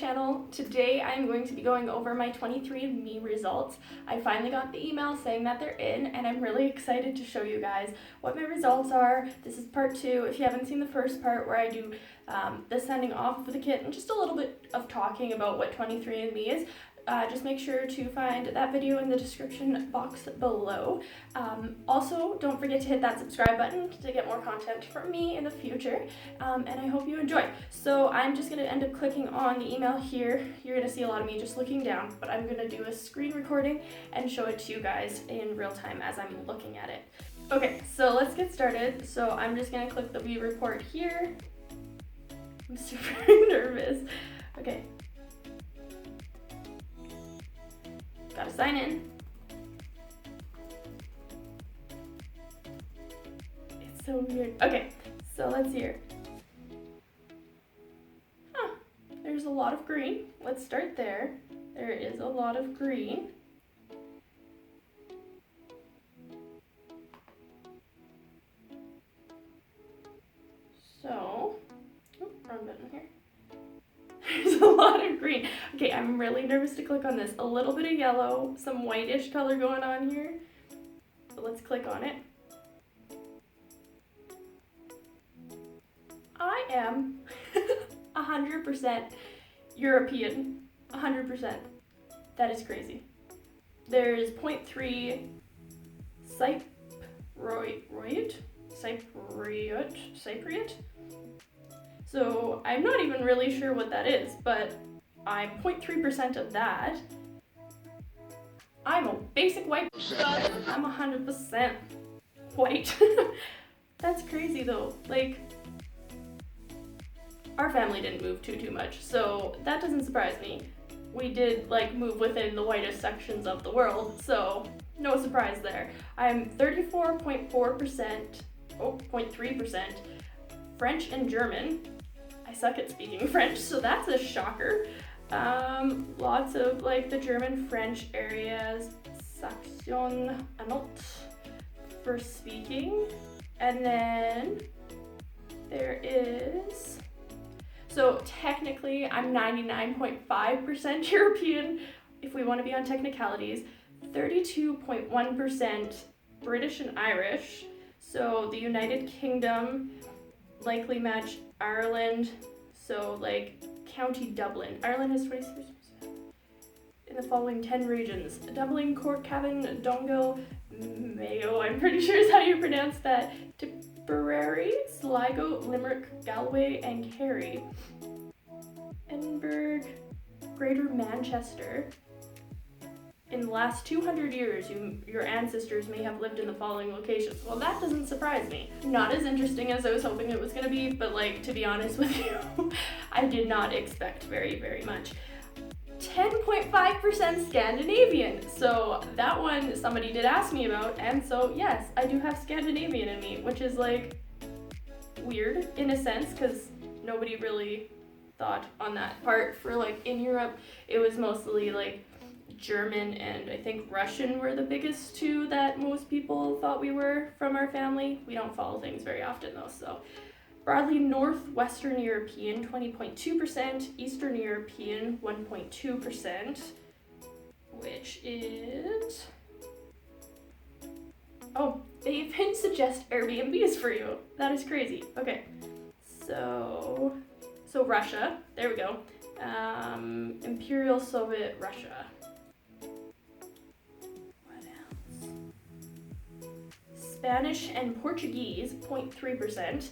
channel. Today I'm going to be going over my 23andme results. I finally got the email saying that they're in, and I'm really excited to show you guys what my results are. This is part 2. If you haven't seen the first part where I do the sending off of the kit and just a little bit of talking about what 23andme is, just make sure to find that video in the description box below. Also, don't forget to hit that subscribe button to get more content from me in the future, and I hope you enjoy. So I'm just going to end up clicking on the email here. You're going to see a lot of me just looking down, but I'm going to do a screen recording and show it to you guys in real time as I'm looking at it. Okay, so let's get started. So I'm just going to click the view report here. I'm super nervous. Okay. Gotta sign in. It's so weird. Okay, so let's hear. There's a lot of green. Let's start there. There is a lot of green. So, wrong button here. There's a lot of green. Okay, I'm really nervous to click on this. A little bit of yellow, some whitish color going on here. So let's click on it. I am 100% European. 100%. That is crazy. There's 0.3 Cypriot. So I'm not even really sure what that is, but I'm 0.3% of that. I'm a basic white. I'm 100% white. That's crazy though. Like, our family didn't move too much, so that doesn't surprise me. We did like move within the whitest sections of the world, so no surprise there. I'm 34.4%, 0.3% French and German. I suck at speaking French, so that's a shocker. Lots of like the German-French areas, Saxon-Anhalt for speaking. And then there is, so technically I'm 99.5% European, if we want to be on technicalities, 32.1% British and Irish. So the United Kingdom likely match Ireland, so like County Dublin. Ireland has 26% in the following 10 regions: Dublin, Cork, Cavan, Donegal, Mayo, I'm pretty sure is how you pronounce that, Tipperary, Sligo, Limerick, Galway, and Kerry. Edinburgh, Greater Manchester. In the last 200 years, your ancestors may have lived in the following locations. Well, that doesn't surprise me. Not as interesting as I was hoping it was gonna be, but like, to be honest with you, I did not expect very much. 10.5% Scandinavian. So that one somebody did ask me about, and so yes, I do have Scandinavian in me, which is like weird in a sense, because nobody really thought on that part. For like in Europe, it was mostly like German and I think Russian were the biggest two that most people thought we were from our family. We don't follow things very often though, so. Broadly Northwestern European, 20.2%, Eastern European, 1.2%, which is, oh, they even suggest Airbnbs for you. That is crazy. Okay, so Russia, there we go. Imperial Soviet Russia. Spanish and Portuguese, 0.3%,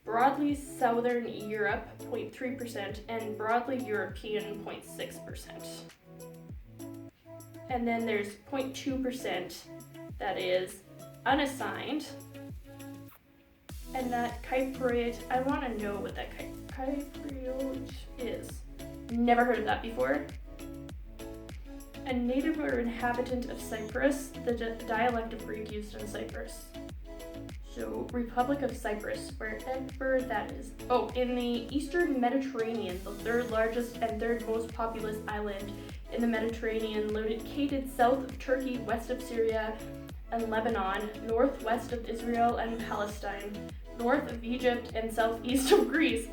broadly Southern Europe, 0.3%, and broadly European, 0.6%. And then there's 0.2% that is unassigned, and that Cypriot, I want to know what that Cypriot is. Never heard of that before. A native or inhabitant of Cyprus, the dialect of Greek used in Cyprus. So, Republic of Cyprus, wherever that is. Oh, in the Eastern Mediterranean, the third largest and third most populous island in the Mediterranean, located south of Turkey, west of Syria and Lebanon, northwest of Israel and Palestine, north of Egypt and southeast of Greece.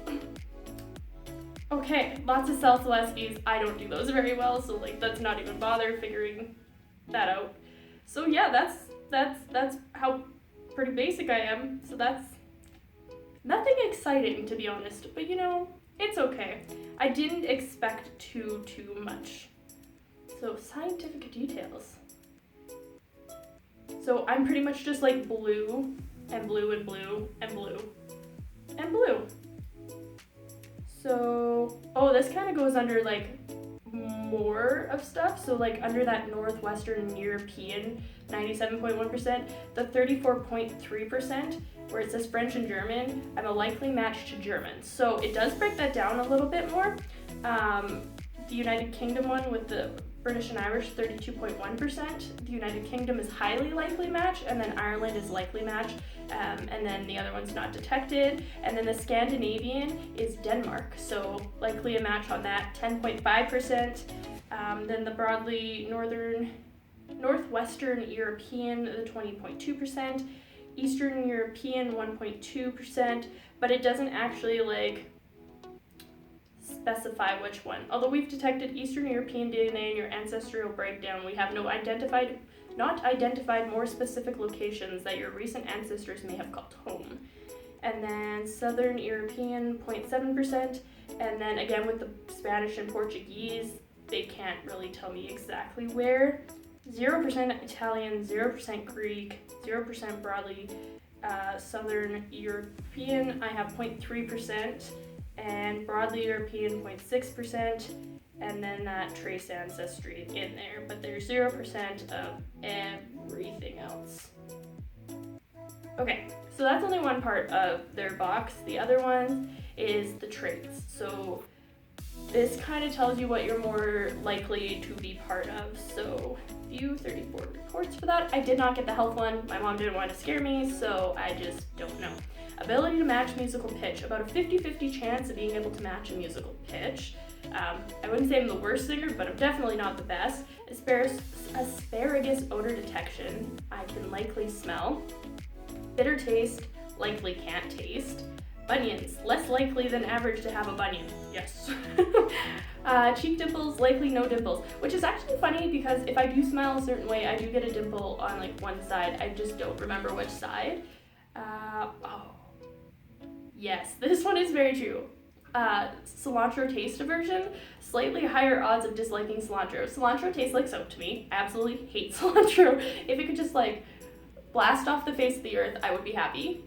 Okay, lots of self-Celestes. I don't do those very well, so like that's not even bother figuring that out. So yeah, that's how pretty basic I am. So that's nothing exciting, to be honest, but you know, it's okay. I didn't expect too much. So scientific details. So I'm pretty much just like blue and blue and blue and blue and blue. So, oh, this kind of goes under like more of stuff. So like under that Northwestern European 97.1%, the 34.3%, where it says French and German, I'm a likely match to German. So it does break that down a little bit more. The United Kingdom one with the British and Irish, 32.1%. The United Kingdom is highly likely match, and then Ireland is likely match, and then the other one's not detected. And then the Scandinavian is Denmark, so likely a match on that, 10.5%. Then the broadly Northwestern European, the 20.2%. Eastern European, 1.2%, but it doesn't actually like specify which one. Although we've detected Eastern European DNA in your ancestral breakdown, we have not identified more specific locations that your recent ancestors may have called home. And then Southern European, 0.7%, and then again with the Spanish and Portuguese, they can't really tell me exactly where. 0% Italian, 0% Greek, 0% broadly Southern European, I have 0.3%, and broadly European 0.6%, and then that trace ancestry in there, but there's 0% of everything else. Okay, so that's only one part of their box. The other one is the traits. So this kind of tells you what you're more likely to be part of. So view 34 reports for that. I did not get the health one. My mom didn't want to scare me, so I just don't know. Ability to match musical pitch. About a 50-50 chance of being able to match a musical pitch. I wouldn't say I'm the worst singer, but I'm definitely not the best. Asparagus odor detection. I can likely smell. Bitter taste. Likely can't taste. Bunions, less likely than average to have a bunion. Yes. Cheek dimples, likely no dimples, which is actually funny because if I do smile a certain way, I do get a dimple on like one side. I just don't remember which side. Yes, this one is very true. Cilantro taste aversion, slightly higher odds of disliking cilantro. Cilantro tastes like soap to me. I absolutely hate cilantro. If it could just like blast off the face of the earth, I would be happy.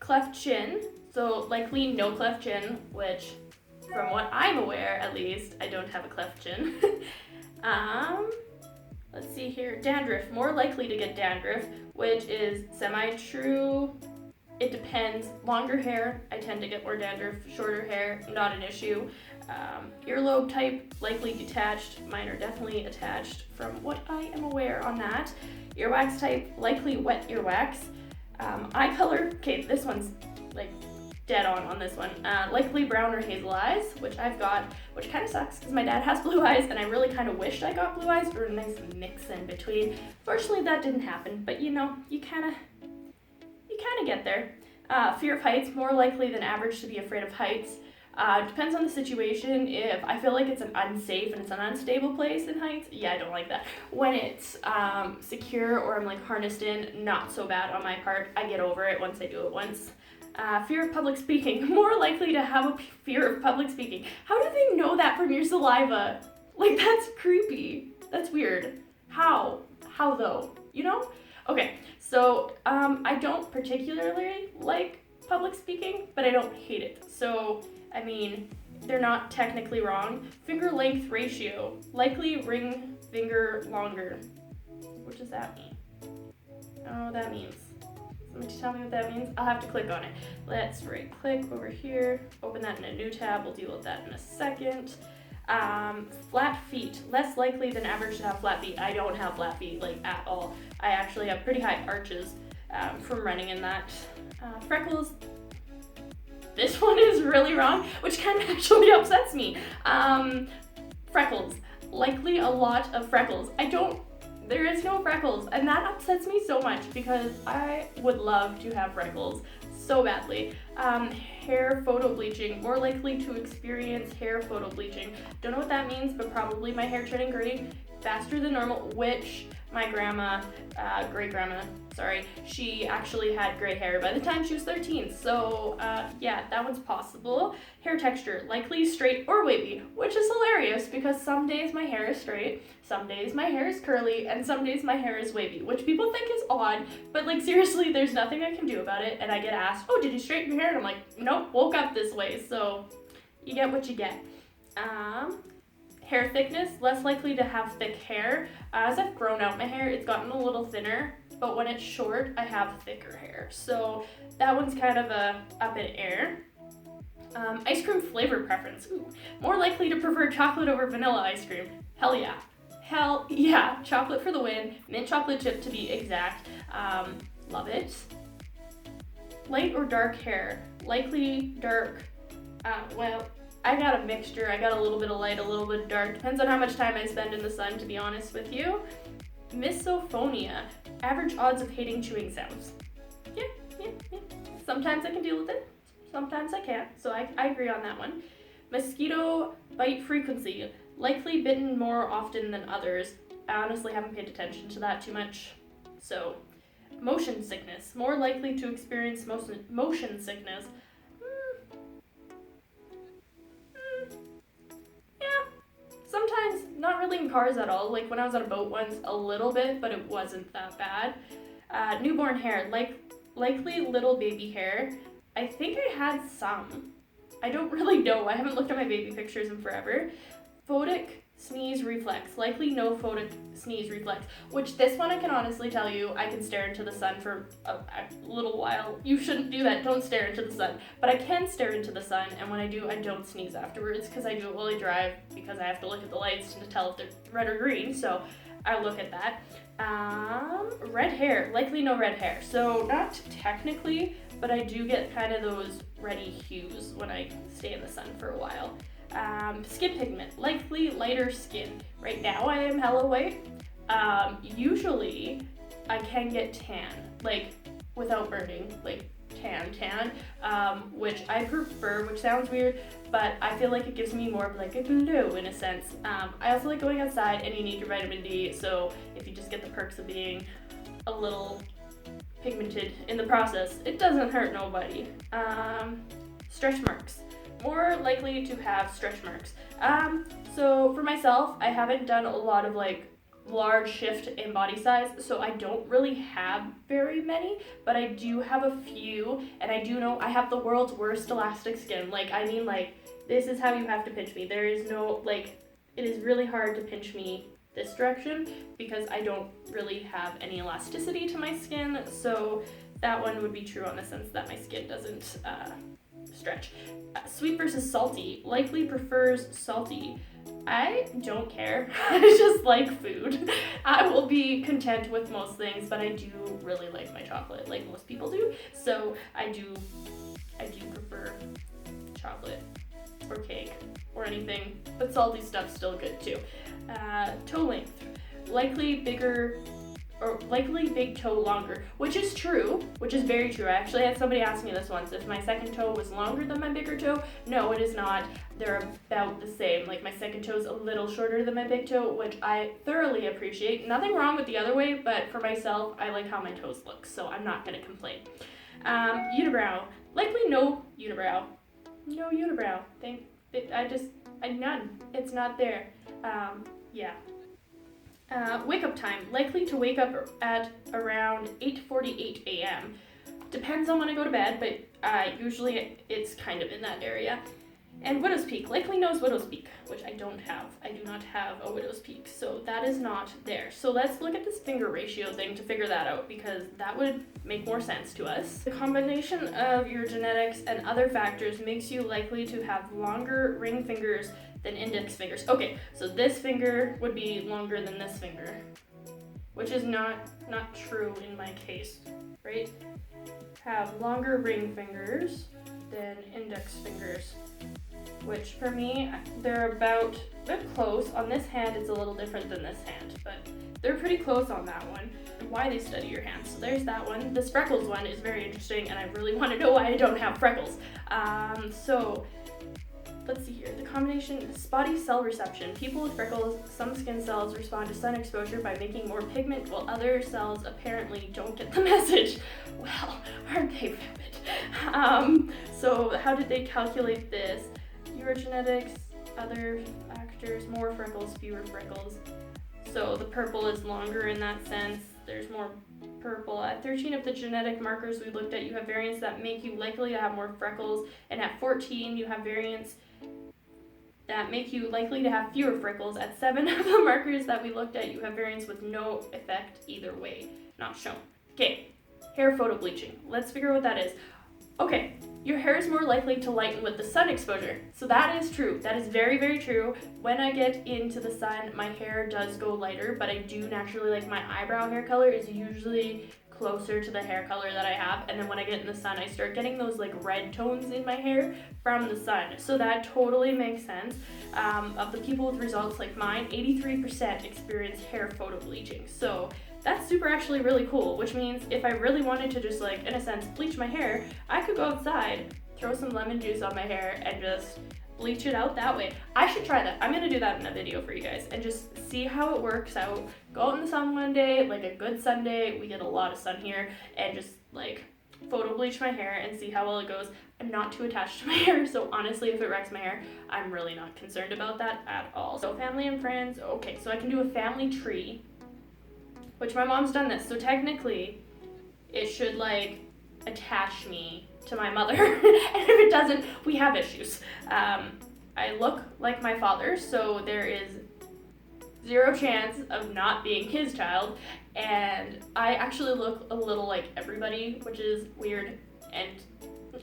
Cleft chin, so likely no cleft chin, which from what I'm aware, at least, I don't have a cleft chin. Let's see here, dandruff, more likely to get dandruff, which is semi-true. It depends. Longer hair, I tend to get more dandruff. Shorter hair, not an issue. Earlobe type, likely detached. Mine are definitely attached from what I am aware on that. Earwax type, likely wet earwax. Eye color, okay, this one's like dead on this one. Likely brown or hazel eyes, which I've got, which kind of sucks because my dad has blue eyes and I really kind of wished I got blue eyes or a nice mix in between. Fortunately, that didn't happen, but you know, you kind of get there. Fear of heights, more likely than average to be afraid of heights. Depends on the situation. If I feel like it's an unsafe and it's an unstable place in heights, yeah, I don't like that. When it's secure or I'm like harnessed in, not so bad on my part. I get over it once I do it once. Fear of public speaking, more likely to have a fear of public speaking. How do they know that from your saliva? Like, that's creepy. That's weird. How? How though? You know? Okay, so I don't particularly like public speaking, but I don't hate it. So, I mean, they're not technically wrong. Finger length ratio, likely ring finger longer. What does that mean? I don't know what that means. Somebody tell me what that means? I'll have to click on it. Let's right click over here, open that in a new tab. We'll deal with that in a second. Flat feet, less likely than average to have flat feet. I don't have flat feet, like, at all. I actually have pretty high arches from running in that. Freckles, this one is really wrong, which kind of actually upsets me. Freckles, likely a lot of freckles. There is no freckles, and that upsets me so much because I would love to have freckles so badly. Hair photo bleaching, more likely to experience hair photo bleaching. Don't know what that means, but probably my hair turning gray faster than normal, which my grandma, great-grandma, sorry, she actually had gray hair by the time she was 13. So yeah, that one's possible. Hair texture, likely straight or wavy, which is hilarious because some days my hair is straight, some days my hair is curly, and some days my hair is wavy, which people think is odd, but like seriously, there's nothing I can do about it. And I get asked, oh, did you straighten your hair? And I'm like, nope, woke up this way. So you get what you get. Hair thickness, less likely to have thick hair. As I've grown out my hair, it's gotten a little thinner, but when it's short, I have thicker hair. So that one's kind of up in air. Ice cream flavor preference. Ooh, more likely to prefer chocolate over vanilla ice cream. Hell yeah. Hell yeah. Chocolate for the win. Mint chocolate chip to be exact. Love it. Light or dark hair. Likely dark. Well, I got a mixture. I got a little bit of light, a little bit of dark. Depends on how much time I spend in the sun, to be honest with you. Misophonia. Average odds of hating chewing sounds. Yeah. Sometimes I can deal with it. Sometimes I can't. So I agree on that one. Mosquito bite frequency. Likely bitten more often than others. I honestly haven't paid attention to that too much. So, motion sickness. More likely to experience motion sickness. Sometimes, not really in cars at all. Like when I was on a boat once, a little bit, but it wasn't that bad. Newborn hair, likely little baby hair. I think I had some. I don't really know. I haven't looked at my baby pictures in forever. Photic sneeze reflex, likely no photic sneeze reflex, which this one I can honestly tell you, I can stare into the sun for a little while. You shouldn't do that, don't stare into the sun. But I can stare into the sun, and when I do, I don't sneeze afterwards because I do it while I drive because I have to look at the lights to tell if they're red or green, so I look at that. Red hair, likely no red hair. So not technically, but I do get kind of those reddy hues when I stay in the sun for a while. Skin pigment, likely lighter skin. Right now I am hella white. Usually I can get tan, like without burning, like tan, which I prefer, which sounds weird, but I feel like it gives me more of like a glow in a sense. I also like going outside and you need your vitamin D, so if you just get the perks of being a little pigmented in the process, it doesn't hurt nobody. Stretch marks. More likely to have stretch marks. So for myself, I haven't done a lot of like large shift in body size, so I don't really have very many, but I do have a few, and I do know I have the world's worst elastic skin. Like, I mean, like, this is how you have to pinch me. There is no, like, it is really hard to pinch me this direction because I don't really have any elasticity to my skin, so that one would be true on the sense that my skin doesn't stretch. Sweet versus salty. Likely prefers salty. I don't care. I just like food. I will be content with most things, but I do really like my chocolate, like most people do. So I do prefer chocolate or cake or anything, but salty stuff's still good too. Toe length. Likely bigger, or likely big toe longer, which is true, which is very true. I actually had somebody ask me this once, if my second toe was longer than my bigger toe. No, it is not. They're about the same. Like, my second toe is a little shorter than my big toe, which I thoroughly appreciate. Nothing wrong with the other way, but for myself, I like how my toes look, so I'm not gonna complain. Unibrow. Likely no unibrow. No unibrow. None. It's not there. Yeah. Wake up time, likely to wake up at around 8:48 a.m. Depends on when I go to bed, but usually it's kind of in that area. And widow's peak, likely knows widow's peak, which I don't have. I do not have a widow's peak, so that is not there. So let's look at this finger ratio thing to figure that out, because that would make more sense to us. The combination of your genetics and other factors makes you likely to have longer ring fingers than index fingers. Okay, so this finger would be longer than this finger, which is not true in my case, right? Have longer ring fingers than index fingers, which for me, they're close. On this hand, it's a little different than this hand, but they're pretty close on that one. why they study your hands. So there's that one. This freckles one is very interesting, and I really want to know why I don't have freckles. So let's see here. The combination spotty cell reception. People with freckles, some skin cells respond to sun exposure by making more pigment, while other cells apparently don't get the message. Well, aren't they vapid? So how did they calculate this? Your genetics, other factors, more freckles, fewer freckles. So the purple is longer in that sense. There's more purple. At 13 of the genetic markers we looked at, you have variants that make you likely to have more freckles, and at 14 you have variants that make you likely to have fewer freckles. At 7 of the markers that we looked at, you have variants with no effect either way, not shown. Okay, hair photo bleaching. Let's figure out what that is. Okay, your hair is more likely to lighten with the sun exposure. So that is true. That is very, very true. When I get into the sun, my hair does go lighter, but I do naturally, like, my eyebrow hair color is usually closer to the hair color that I have, and then when I get in the sun I start getting those like red tones in my hair from the sun. So that totally makes sense. Of the people with results like mine, 83% experience hair photo bleaching. So that's super actually really cool, which means if I really wanted to just like, in a sense, bleach my hair, I could go outside, throw some lemon juice on my hair, and just bleach it out that way. I should try that. I'm gonna do that in a video for you guys and just see how it works out. Go out in the sun one day, like a good Sunday, we get a lot of sun here, and just like photo bleach my hair and see how well it goes. I'm not too attached to my hair, so honestly if it wrecks my hair, I'm really not concerned about that at all. So family and friends, okay, so I can do a family tree, which my mom's done this, so technically it should like attach me to my mother, and if it doesn't, we have issues. I look like my father, so there is zero chance of not being his child, and I actually look a little like everybody, which is weird, and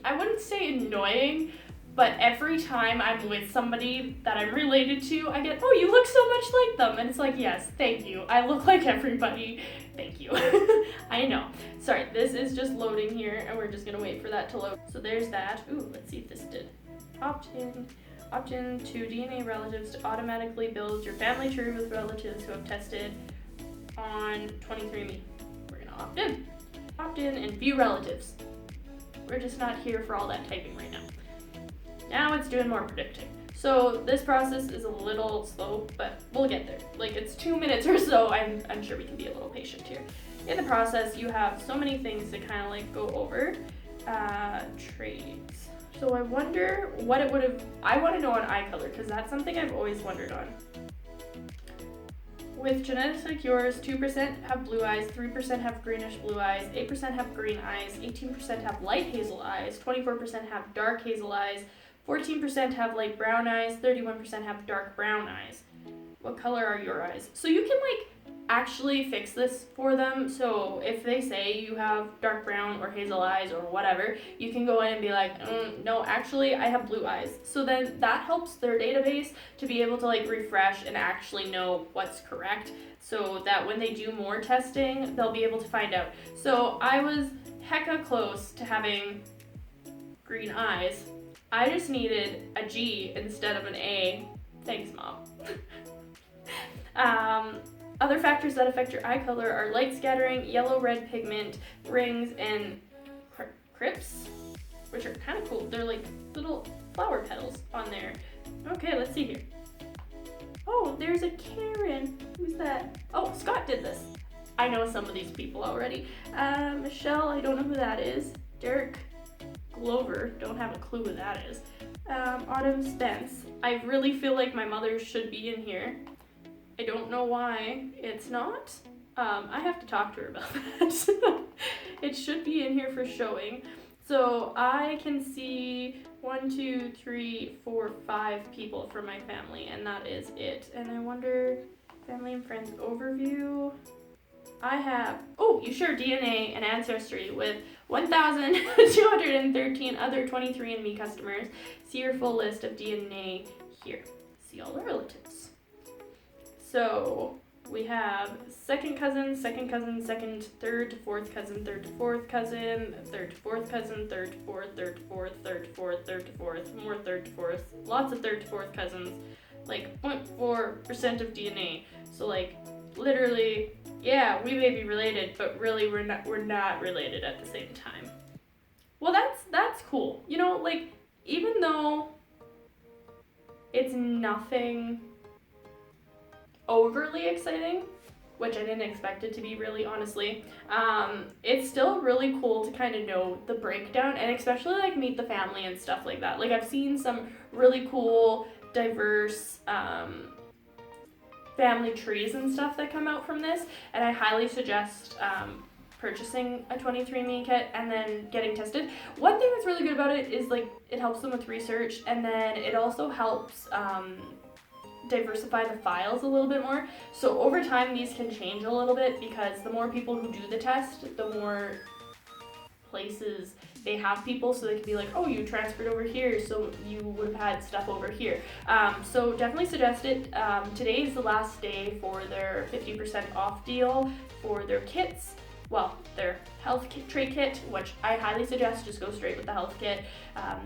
I wouldn't say annoying, but every time I'm with somebody that I'm related to, I get, oh, you look so much like them, and it's like, yes, thank you, I look like everybody, thank you. I know. Sorry, this is just loading here, and we're just gonna wait for that to load. So there's that. Ooh, let's see if this did. Opt in to DNA relatives to automatically build your family tree with relatives who have tested on 23andme. We're gonna opt in and view relatives. We're just not here for all that typing right now. Now it's doing more predicting. So this process is a little slow, but we'll get there. Like, it's 2 minutes or so. I'm sure we can be a little patient here. In the process, you have so many things to kind of like go over. Traits. So I wonder what it would have, I want to know on eye color, because that's something I've always wondered on. With genetics like yours, 2% have blue eyes, 3% have greenish blue eyes, 8% have green eyes, 18% have light hazel eyes, 24% have dark hazel eyes, 14% have light brown eyes, 31% have dark brown eyes. What color are your eyes? So you can like actually fix this for them. So if they say you have dark brown or hazel eyes or whatever, you can go in and be like, no, actually I have blue eyes. So then that helps their database to be able to like refresh and actually know what's correct, so that when they do more testing, they'll be able to find out. So I was hecka close to having green eyes. I just needed a G instead of an A. Thanks, Mom. Other factors that affect your eye color are light scattering, yellow-red pigment, rings, and crypts, which are kind of cool. They're like little flower petals on there. Okay, let's see here. Oh, there's a Karen. Who's that? Oh, Scott did this. I know some of these people already. Michelle, I don't know who that is. Derek Glover, don't have a clue who that is. Autumn Spence. I really feel like my mother should be in here. I don't know why it's not. I have to talk to her about that. It should be in here for showing. So I can see 1, 2, 3, 4, 5 people from my family, and that is it. And I wonder, family and friends overview. I have, oh, you share DNA and Ancestry with 1,213 other 23andme customers. See your full list of DNA here. See all the relatives. So we have second cousin, third to fourth cousin, third to fourth cousin, third to fourth cousin, third to fourth, third to fourth, third to fourth, third to fourth, more third to fourth, lots of third to fourth cousins, like 0.4% of DNA. So like literally Yeah, we may be related, but really we're not related at the same time. Well, that's cool. You know, like, even though it's nothing overly exciting, which I didn't expect it to be, really, honestly, it's still really cool to kind of know the breakdown, and especially like meet the family and stuff like that. Like, I've seen some really cool, diverse family trees and stuff that come out from this, and I highly suggest purchasing a 23andme kit and then getting tested. One thing that's really good about it is, like, it helps them with research, and then it also helps diversify the files a little bit more. So over time these can change a little bit, because the more people who do the test, the more places they have people, so they can be like, oh, you transferred over here, so you would have had stuff over here. So definitely suggest it. Today is the last day for their 50% off deal for their kits. Well, their health kit, tray kit, which I highly suggest. Just go straight with the health kit.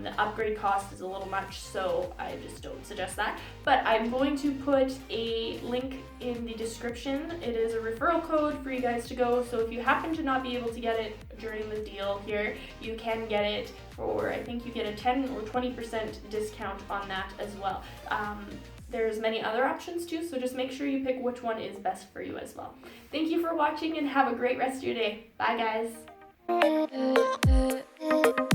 The upgrade cost is a little much, so I just don't suggest that. But I'm going to put a link in the description. It is a referral code for you guys to go, so if you happen to not be able to get it during the deal here, you can get it for, I think you get a 10 or 20% discount on that as well. There's many other options too, so just make sure you pick which one is best for you as well. Thank you for watching, and have a great rest of your day. Bye, guys.